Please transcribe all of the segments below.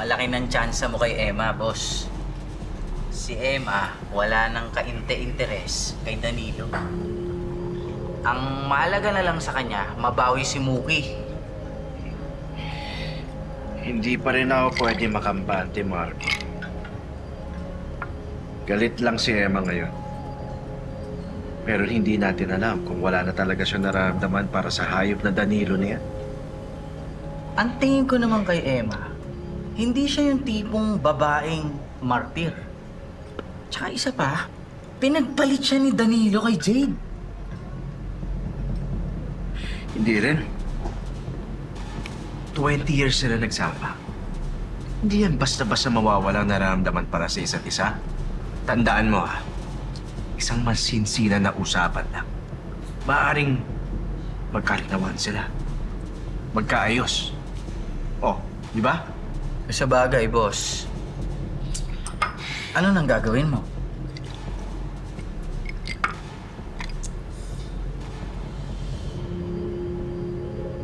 Malaki ng tsansa mo kay Emma, boss. Si Emma, wala nang kainte-interes kay Danilo. Ang mahalaga na lang sa kanya, mabawi si Muki. Hindi pa rin ako pwede makambante, Marco. Galit lang si Emma ngayon. Pero hindi natin alam kung wala na talaga siya nararamdaman para sa hayop na Danilo niya. Ang tingin ko naman kay Emma, hindi siya yung tipong babaeng martir. Tsaka isa pa, pinagpalit siya ni Danilo kay Jade. Hindi rin. 20 years sila nagsama. Hindi yan basta-basta mawawalang nararamdaman para sa isa't isa. Tandaan mo isang masinsinan na usapan lang. Maaring magkalinawan sila. Magkaayos. Oh, di ba? Sa bagay, boss. Ano nang gagawin mo?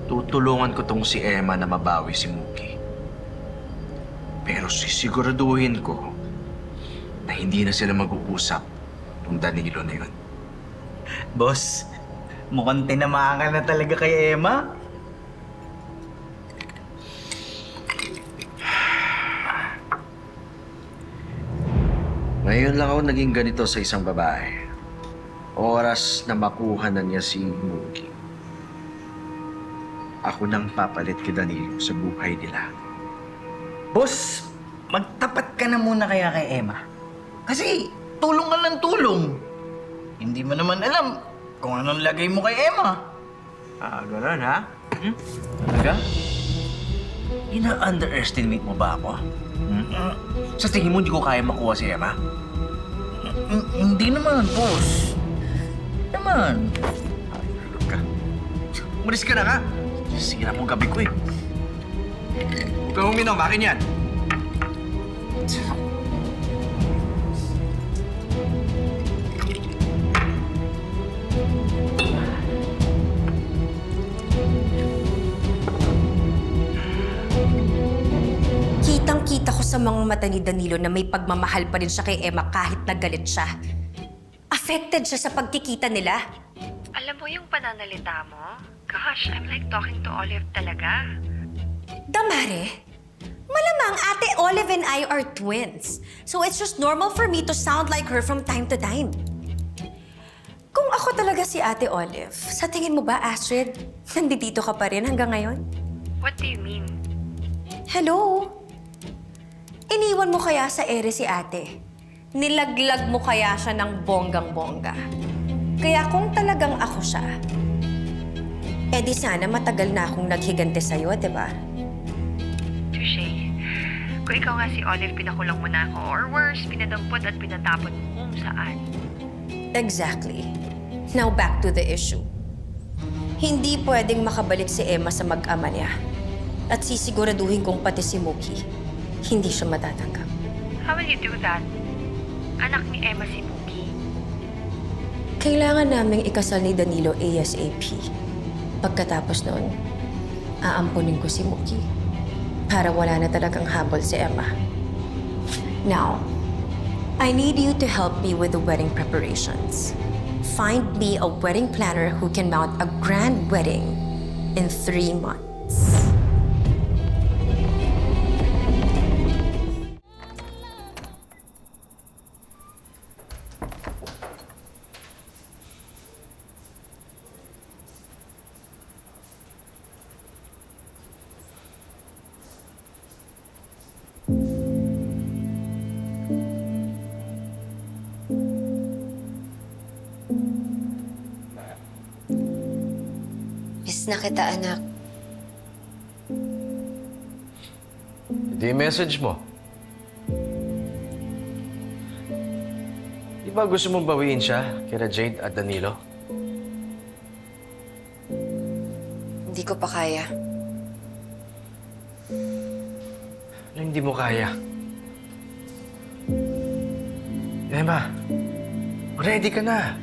Tutulungan ko tong si Emma na mabawi si Muki. Pero sisiguraduhin ko na hindi na sila mag-uusap ng Danilo na yun. Boss, mukhang tinamaan na talaga kay Emma. Ngayon lang ako naging ganito sa isang babae. Oras na makuha na niya si Muki. Ako nang papalit kay Danilo sa buhay nila. Boss, magtapat ka na muna kaya kay Emma. Kasi tulong ka ng tulong. Hindi mo naman alam kung anong lagay mo kay Emma. Ganun ha? Talaga? Ina-underestimate mo ba ako? Sa tingin mo hindi ko kaya makuha si Emma? Hindi naman, boss. Naman. Ayun ka. Umalis ka na nga. Sira mo gabi ko eh. Huwag kang uminom. Akin yan. Kitang-kita ko sa mga mata ni Danilo na may pagmamahal pa rin siya kay Emma kahit nagalit siya. Affected siya sa pagkikita nila. Alam mo yung pananalita mo? Gosh, I'm like talking to Olive talaga. Damare, malamang Ate Olive and I are twins. So it's just normal for me to sound like her from time to time. Kung ako talaga si Ate Olive, sa tingin mo ba, Astrid, nandito ka pa rin hanggang ngayon? What do you mean? Hello? Iniwan mo kaya sa ere si ate? Nilaglag mo kaya siya ng bonggang-bongga? Kaya kung talagang ako siya, di sana matagal na akong naghigante sa'yo, diba? Touché. Kung ikaw nga si Olive, pinakulong mo na ako. Or worse, pinadampot at pinatapon mo kung saan. Exactly. Now back to the issue. Hindi pwedeng makabalik si Emma sa mag-ama niya. At sisiguraduhin kong pati si Muki, hindi siya matatanggap. How will you do that? Anak ni Emma si Muki. Kailangan naming ikasal ni Danilo ASAP. Pagkatapos noon, aampunin ko si Muki para wala na talagang habol si Emma. Now, I need you to help me with the wedding preparations. Find me a wedding planner who can mount a grand wedding in 3 months. Miss na kita, anak. Hindi message mo. Di ba gusto mong bawiin siya kina Jade at Danilo? Hindi ko pa kaya. Ano hindi mo kaya? Emma, ready ka na.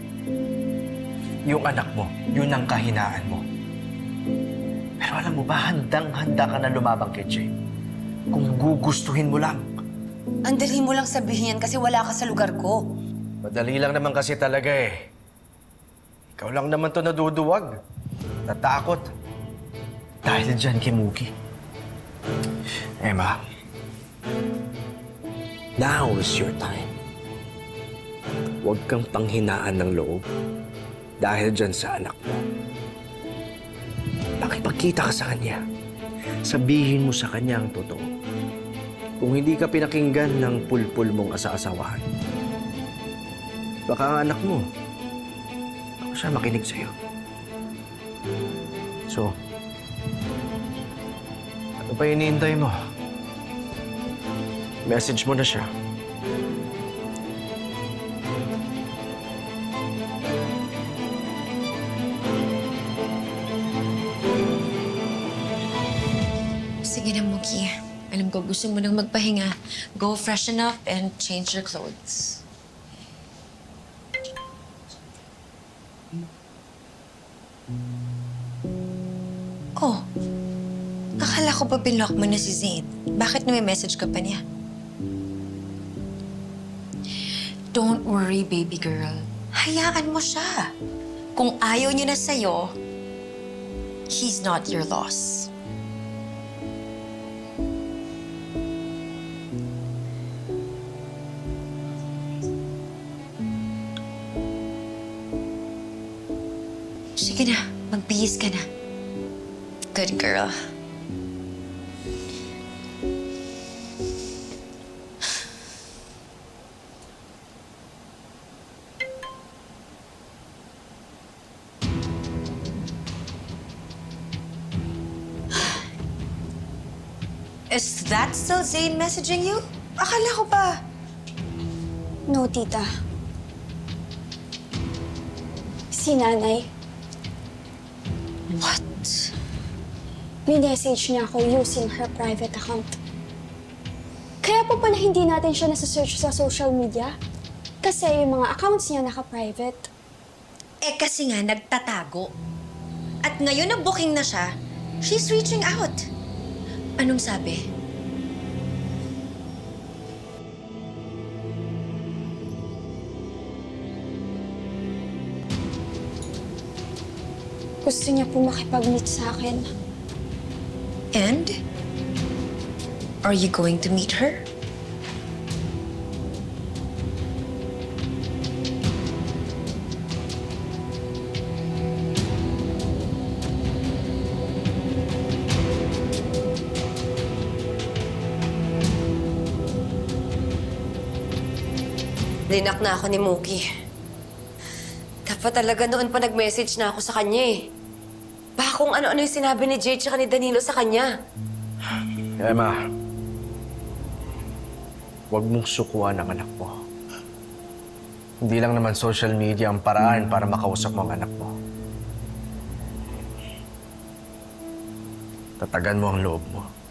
Yung anak mo, yun ang kahinaan mo. Pero alam mo ba, handang-handa ka na lumabang kay Jade. Kung gugustuhin mo lang. Ang dali mo lang sabihin yan kasi wala ka sa lugar ko. Madali lang naman kasi talaga eh. Ikaw lang naman to naduduwag. Natakot. Dahil dyan kay Mookie. Emma, now is your time. Huwag kang panghinaan ng loob dahil dyan sa anak mo. Nakipagkita ka sa kanya. Sabihin mo sa kanya ang totoo. Kung hindi ka pinakinggan ng pulpul mong asa-asawahan, baka ang anak mo, ako siya makinig sa'yo. So, ano pa iniintay mo? Message mo na siya. Sige na, Mookie. Alam ko, gusto mo nang magpahinga. Go freshen up and change your clothes. Oh, akala ko ba binlock mo na si Zayn? Bakit na may message ka pa niya? Don't worry, baby girl. Hayaan mo siya. Kung ayaw niya na sa'yo, he's not your loss. Sige na, magbihis ka na. Good girl. Is that still Zayn messaging you? Akala ko ba? No, tita. Si nanay, What? minessage niya ako using her private account. Kaya po pala hindi natin siya nasa-search sa social media. Kasi yung mga accounts niya naka-private. Eh kasi nga, nagtatago. At ngayon na booking na siya, she's reaching out. Anong sabi? Gusto niya po makipag-meet sa akin. And? Are you going to meet her? Linak na ako ni Mookie. Dapat talaga noon pa nag-message na ako sa kanya eh. Baka kung ano-ano yung sinabi ni Jade tsaka ni Danilo sa kanya. Emma, huwag mong sukuan ang anak mo. Hindi lang naman social media ang paraan para makausap mo ang anak mo. Tatagan mo ang loob mo.